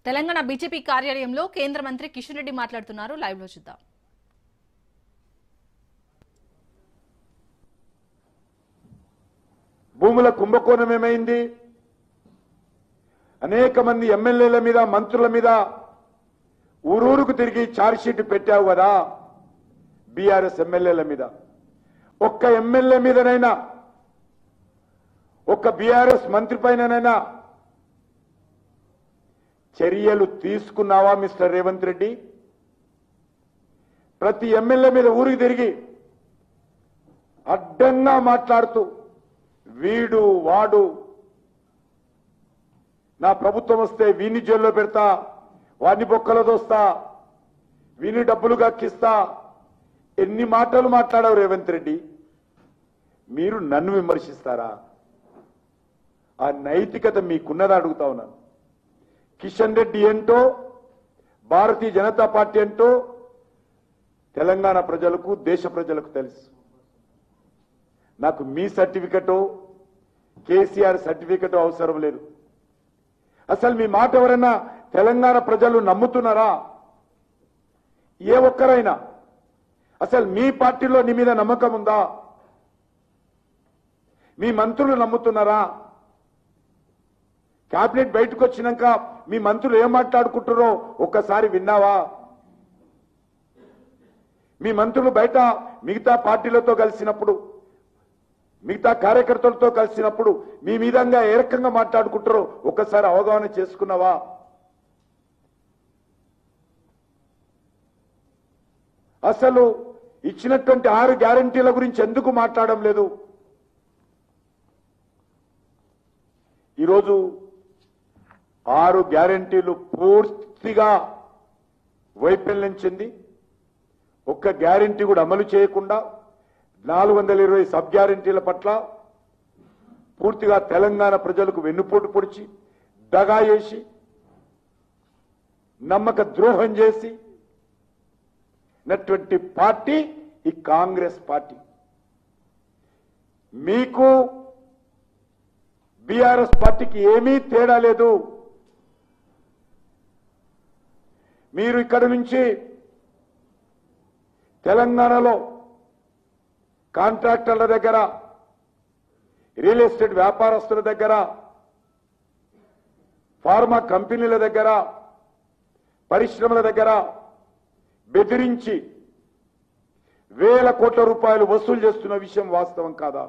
Telangana BJP కార్యాలయంలో కేంద్ర మంత్రి కిషన్ రెడ్డి మాట్లాడుతున్నారు. లైవ్ లో చూద్దాం. భూముల కుంభకోణం ఏమైంది? అనేక మంది ఎమ్మెల్యేల మీద మంత్రుల మీద ఊరూరుకు తిరిగి ఛార్జ్ షీట్ పెట్టావు కదా బీఆర్ఎస్ ఎమ్మెల్యేల మీద. ఒక్క ఎమ్మెల్యే మీదనైనా ఒక్క బీఆర్ఎస్ మంత్రి పైననైనా చర్యలు తీసుకున్నావా మిస్టర్ రేవంత్ రెడ్డి? ప్రతి ఎమ్మెల్యే మీద ఊరికి తిరిగి అడ్డంగా మాట్లాడుతూ వీడు వాడు నా ప్రభుత్వం వస్తే వీని జైల్లో పెడతా, వాడిని బొక్కలో దోస్తా, వీని డబ్బులు గక్కిస్తా, ఎన్ని మాటలు మాట్లాడావు రేవంత్ రెడ్డి? మీరు నన్ను విమర్శిస్తారా? ఆ నైతికత మీకున్నదా అడుగుతా ఉన్నాను. కిషన్ రెడ్డి ఏంటో, భారతీయ జనతా పార్టీ ఏంటో తెలంగాణ ప్రజలకు దేశ ప్రజలకు తెలుసు. నాకు మీ సర్టిఫికెటో కేసీఆర్ సర్టిఫికెటో అవసరం లేదు. అసలు మీ మాట ఎవరైనా తెలంగాణ ప్రజలు నమ్ముతున్నారా? ఏ ఒక్కరైనా అసలు మీ పార్టీలో నీ మీద నమ్మకం ఉందా? మీ మంత్రులు నమ్ముతున్నారా? కేబినెట్ బయటకు వచ్చినాక మీ మంత్రులు ఏం మాట్లాడుకుంటారో ఒక్కసారి విన్నావా? మీ మంత్రులు బయట మిగతా పార్టీలతో కలిసినప్పుడు, మిగతా కార్యకర్తలతో కలిసినప్పుడు మీ మీదంగా ఏ రకంగా మాట్లాడుకుంటారో ఒక్కసారి అవగాహన చేసుకున్నావా? అసలు ఇచ్చినటువంటి 6 గ్యారంటీల గురించి ఎందుకు మాట్లాడడం లేదు? ఈరోజు 6 గ్యారంటీలు పూర్తిగా వైఫల్యం చెంది ఒక్క గ్యారంటీ కూడా అమలు చేయకుండా 420 సబ్ గ్యారంటీల పట్ల పూర్తిగా తెలంగాణ ప్రజలకు వెన్నుపోటు పొడిచి దగా చేసి నమ్మక ద్రోహం చేసి నటువంటి పార్టీ ఈ కాంగ్రెస్ పార్టీ. మీకు బీఆర్ఎస్ పార్టీకి ఏమీ తేడా లేదు. మీరు ఇక్కడ నుంచి తెలంగాణలో కాంట్రాక్టర్ల దగ్గర, రియల్ ఎస్టేట్ వ్యాపారస్తుల దగ్గర, ఫార్మా కంపెనీల దగ్గర, పరిశ్రమల దగ్గర బెదిరించి వేల కోట్ల రూపాయలు వసూలు చేస్తున్న విషయం వాస్తవం కాదా?